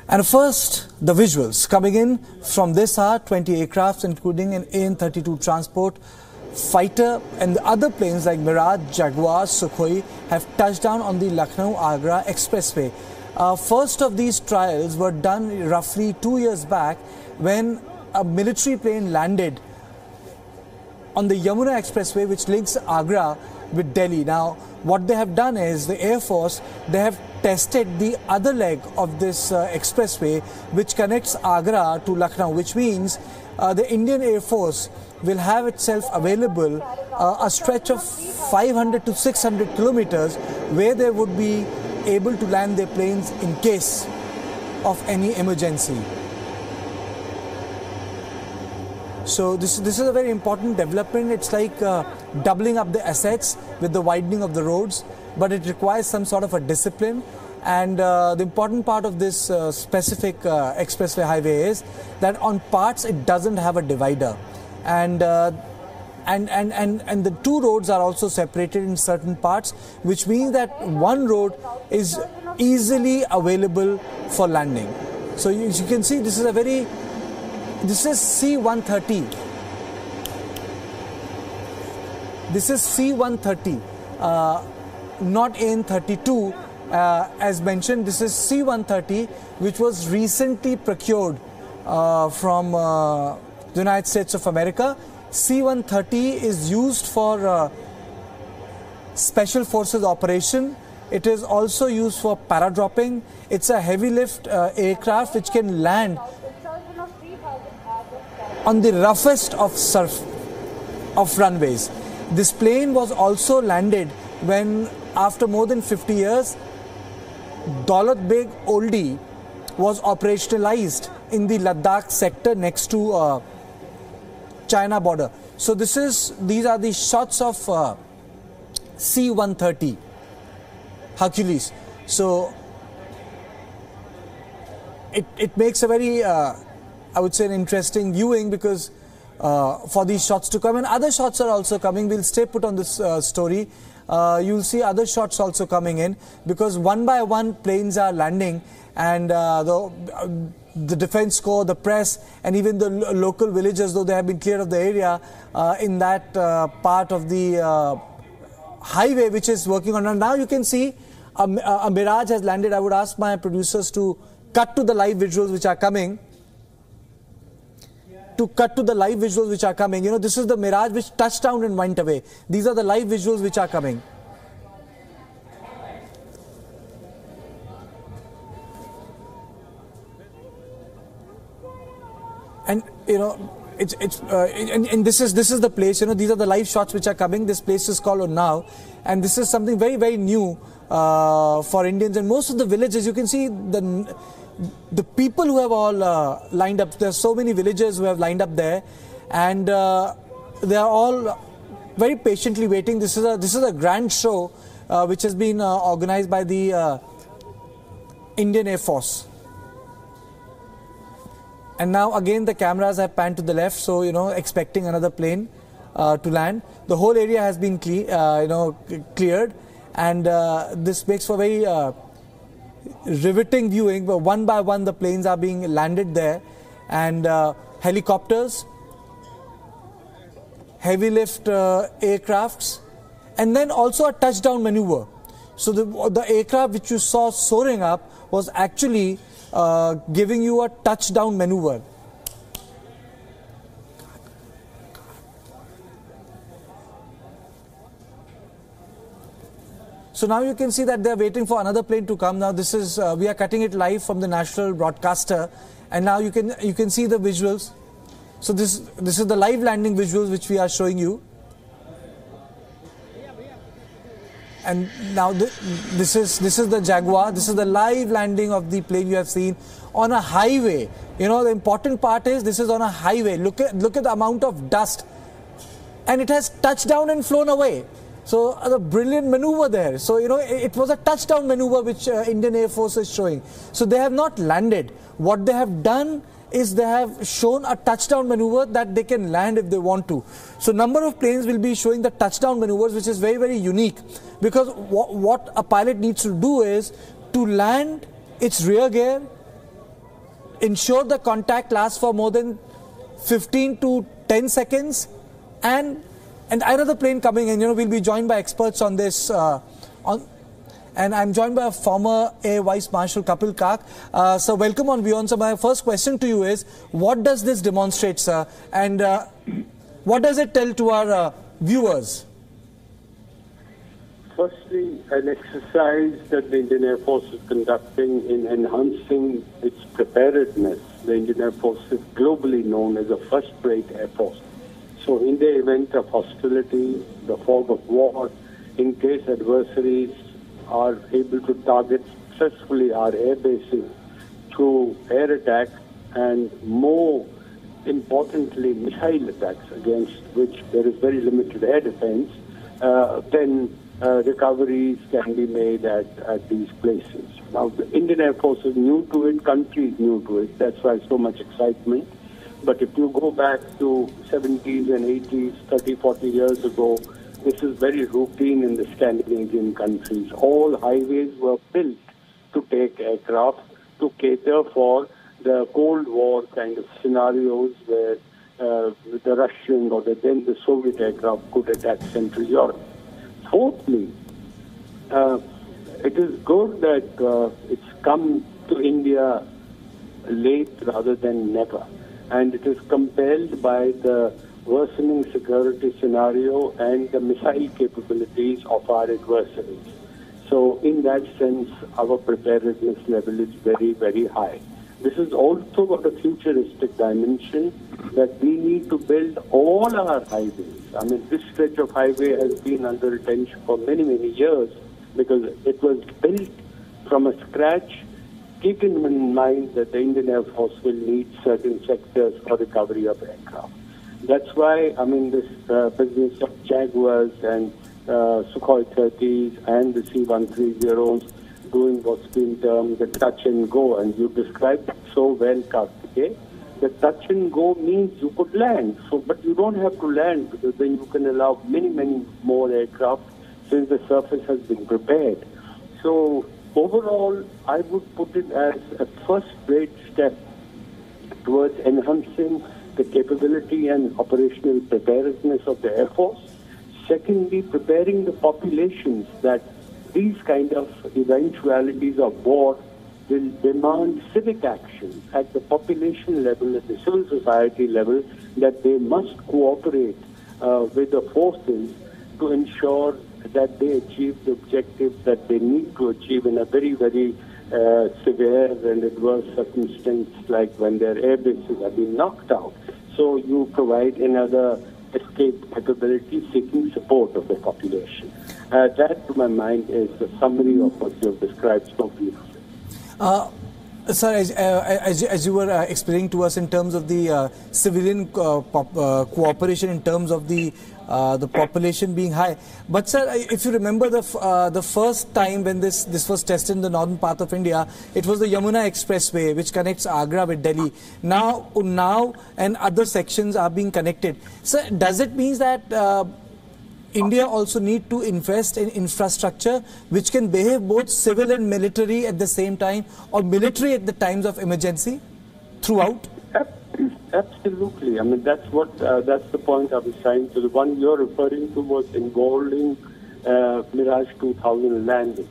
And first, the visuals coming in from this hour, 20 aircrafts, including an AN-32 transport fighter, and the other planes like Mirage, Jaguar, Sukhoi have touched down on the Lucknow-Agra Expressway. First of these trials were done roughly 2 years back when a military plane landed on the Yamuna Expressway, which links Agra with Delhi. Now, what they have done is the Air Force, they have tested the other leg of this expressway, which connects Agra to Lucknow, which means the Indian Air Force will have itself available a stretch of 500 to 600 kilometers where they would be able to land their planes in case of any emergency. So this is a very important development. It's like doubling up the assets with the widening of the roads, but it requires some sort of a discipline. And the important part of this specific expressway highway is that on parts it doesn't have a divider, and the two roads are also separated in certain parts, which means that one road is easily available for landing. So you can see this is C-130. This is C-130, not AN-32. As mentioned, this is C-130, which was recently procured from the United States of America. C-130 is used for special forces operation. It is also used for paradropping. It's a heavy lift aircraft which can land on the roughest of runways. This plane was also landed when, after more than 50 years, Daulat Beg Oldie was operationalized in the Ladakh sector next to China border. So these are the shots of C-130 Hercules. So it makes a very I would say an interesting viewing, because for these shots to come, and other shots are also coming. We'll stay put on this story. You'll see other shots also coming in, because one by one planes are landing, and the Defence Corps, the press, and even the local villagers, though they have been cleared of the area in that part of the highway which is working on. And now you can see a Mirage has landed. I would ask my producers to cut to the live visuals which are coming. You know, this is the Mirage which touched down and went away. These are the live visuals which are coming. And you know, and this is the place. You know, these are the live shots which are coming. This place is called Unnao, and this is something very, very new for Indians. And most of the villages, you can see the people who have all lined up. There are so many villagers who have lined up there, and they are all very patiently waiting. This is a grand show which has been organized by the Indian Air Force. And now again the cameras have panned to the left, so you know, expecting another plane to land. The whole area has been cleared, and this makes for very riveting viewing. But one by one the planes are being landed there, and helicopters, heavy lift aircrafts, and then also a touchdown maneuver. So the aircraft which you saw soaring up was actually giving you a touchdown maneuver. So now you can see that they are waiting for another plane to come. Now this is we are cutting it live from the national broadcaster, and now you can see the visuals. So this is the live landing visuals which we are showing you. And now this is the Jaguar. This is the live landing of the plane you have seen on a highway. You know, the important part is this is on a highway. Look at the amount of dust, and it has touched down and flown away. So a brilliant maneuver there. So you know, it was a touchdown maneuver which Indian Air Force is showing. So they have not landed. What they have done is they have shown a touchdown maneuver that they can land if they want to. So number of planes will be showing the touchdown maneuvers, which is very, very unique, because what a pilot needs to do is to land its rear gear, ensure the contact lasts for more than 15 to 10 seconds, and another plane coming in. We'll be joined by experts on this. And I'm joined by a former Air Vice Marshal Kapil Kak. So welcome on WION. So my first question to you is, what does this demonstrate, sir? And what does it tell to our viewers? Firstly, an exercise that the Indian Air Force is conducting in enhancing its preparedness. The Indian Air Force is globally known as a first-rate Air Force. So in the event of hostility, the fog of war, in case adversaries are able to target successfully our air bases through air attack and, more importantly, missile attacks, against which there is very limited air defense, then recoveries can be made at these places. Now, the Indian Air Force is new to it, country is new to it, that's why so much excitement. But if you go back to 70s and 80s, 30, 40 years ago, this is very routine in the Scandinavian countries. All highways were built to take aircraft to cater for the Cold War kind of scenarios where the Russian or then the Soviet aircraft could attack Central Europe. Fourthly, it is good that it's come to India late rather than never. And it is compelled by the worsening security scenario and the missile capabilities of our adversaries. So in that sense, our preparedness level is very, very high. This is also got a futuristic dimension that we need to build all our highways. I mean, this stretch of highway has been under attention for many, many years because it was built from a scratch, keeping in mind that the Indian Air Force will need certain sectors for recovery of aircraft. That's why, I mean, this business of Jaguars and Sukhoi 30s and the C-130s doing what's been termed the touch and go, and you described it so well, Karthikeya. The touch and go means you could land, but you don't have to land because then you can allow many, many more aircraft since the surface has been prepared. So overall, I would put it as a first-rate step towards enhancing the capability and operational preparedness of the Air Force. Secondly, preparing the populations that these kind of eventualities of war will demand civic action at the population level, at the civil society level, that they must cooperate with the forces to ensure that they achieve the objectives that they need to achieve in a very, very severe and adverse circumstance, like when their air bases have been knocked out. So you provide another escape capability seeking support of the population. That, to my mind, is the summary of what you have described so beautifully. Sir, as you were explaining to us in terms of the civilian cooperation, in terms of the population being high. But sir, if you remember the first time when this was tested in the northern part of India, it was the Yamuna Expressway, which connects Agra with Delhi. Now and other sections are being connected. Sir, does it mean that India also need to invest in infrastructure which can behave both civil and military at the same time, or military at the times of emergency throughout? Absolutely. I mean, that's the point I was trying to. The one you're referring to was involving Mirage 2000 landing.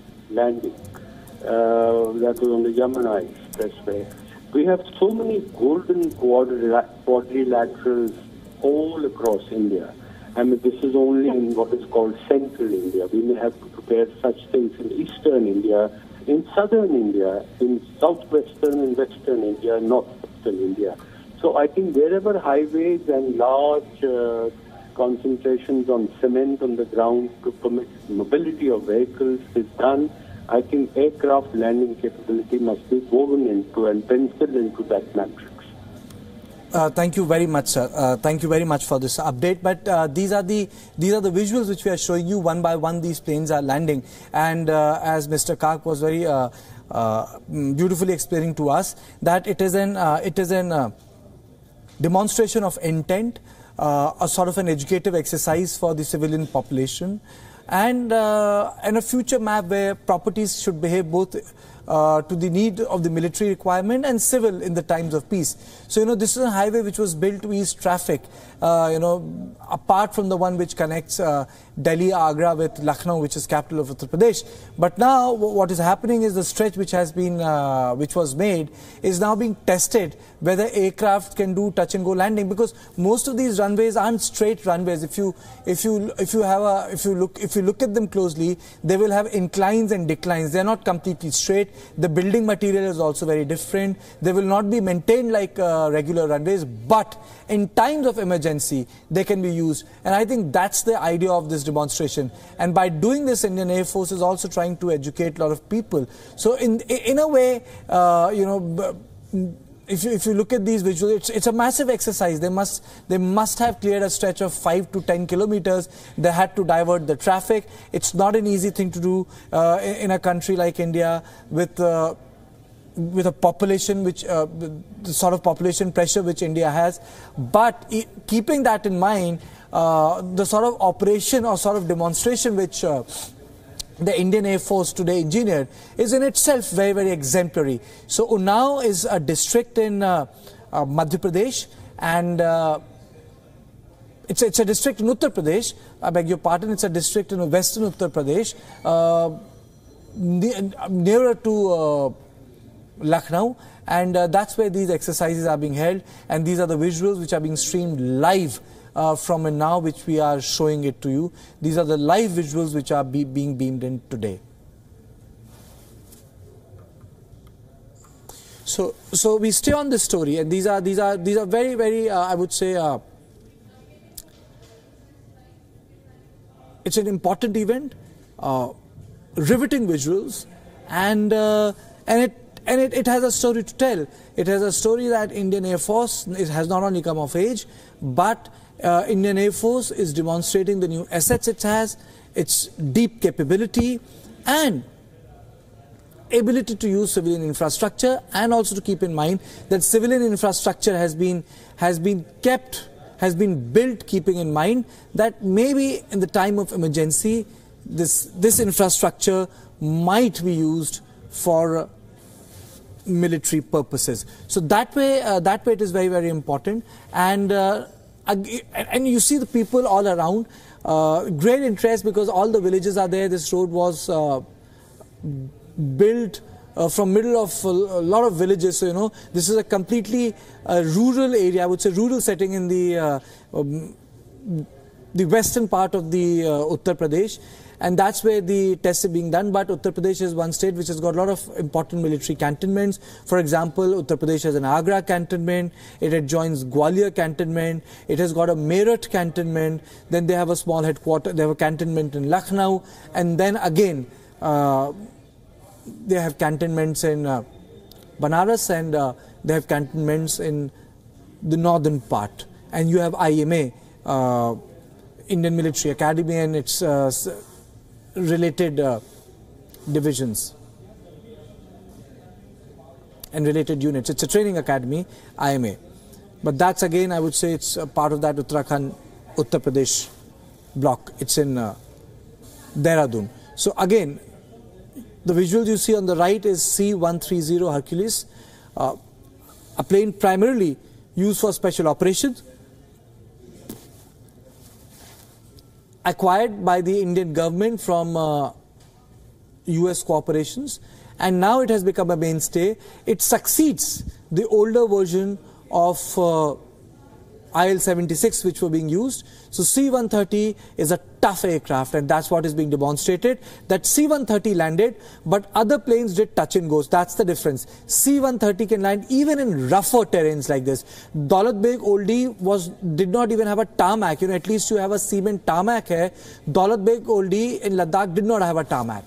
That was on the Yamuna Expressway. We have so many golden quadrilaterals all across India. I mean, this is only in what is called central India. We may have to prepare such things in eastern India, in southern India, in southwestern and western India, northwestern India. So I think wherever highways and large concentrations on cement on the ground to permit mobility of vehicles is done, I think aircraft landing capability must be woven into and penciled into that matrix. Thank you very much, sir. Thank you very much for this update. But these are the visuals which we are showing you. One by one, these planes are landing. And as Mr. Kak was very beautifully explaining to us, that it is an demonstration of intent, a sort of an educative exercise for the civilian population, and a future map where properties should behave both to the need of the military requirement and civil in the times of peace. So, this is a highway which was built to ease traffic, apart from the one which connects Delhi, Agra with Lucknow, which is capital of Uttar Pradesh. But now what is happening is the stretch which has been, which was made, is now being tested whether aircraft can do touch and go landing, because most of these runways aren't straight runways. If you look at them closely, they will have inclines and declines. They are not completely straight. The building material is also very different. They will not be maintained like regular runways, but in times of emergency they can be used. And I think that's the idea of this demonstration. And by doing this, Indian Air Force is also trying to educate a lot of people. So in a way, if you look at these visuals, it's a massive exercise. They must have cleared a stretch of 5 to 10 kilometers. They had to divert the traffic. It's not an easy thing to do in a country like India with a population which the sort of population pressure which India has. But keeping that in mind, the sort of operation or sort of demonstration which the Indian Air Force today engineered is in itself very, very exemplary. So Unnao is a district in Madhya Pradesh, and it's a district in Uttar Pradesh. I beg your pardon, it's a district in western Uttar Pradesh, nearer to Lucknow, and that's where these exercises are being held, and these are the visuals which are being streamed live from Unnao, which we are showing it to you. These are the live visuals which are being beamed in today. So we stay on this story, and these are very, very I would say it's an important event, riveting visuals, and it has a story to tell. It has a story that Indian Air Force has not only come of age, but Indian Air Force is demonstrating the new assets it has, its deep capability and ability to use civilian infrastructure, and also to keep in mind that civilian infrastructure has been built keeping in mind that maybe in the time of emergency this infrastructure might be used for military purposes. So that way it is very, very important. And you see the people all around, great interest, because all the villages are there. This road was built from middle of a lot of villages. So this is a completely rural area, I would say rural setting in the western part of the Uttar Pradesh. And that's where the tests are being done. But Uttar Pradesh is one state which has got a lot of important military cantonments. For example, Uttar Pradesh has an Agra cantonment. It adjoins Gwalior cantonment. It has got a Meerut cantonment. Then they have a small headquarter. They have a cantonment in Lucknow. And then again, they have cantonments in Banaras, and they have cantonments in the northern part. And you have IMA, Indian Military Academy, and its related divisions and related units. It's a training academy, IMA. But that's again, I would say it's a part of that Uttarakhand, Uttar Pradesh block. It's in Dehradun. So again, the visuals you see on the right is C-130 Hercules, a plane primarily used for special operations, acquired by the Indian government from US corporations, and now it has become a mainstay. It succeeds the older version of IL-76 which were being used. So C-130 is a tough aircraft, and that's what is being demonstrated. That C-130 landed, but other planes did touch and goes. That's the difference. C-130 can land even in rougher terrains like this. Daulat Beg Oldie did not even have a tarmac. At least you have a cement tarmac here. Daulat Beg Oldie in Ladakh did not have a tarmac.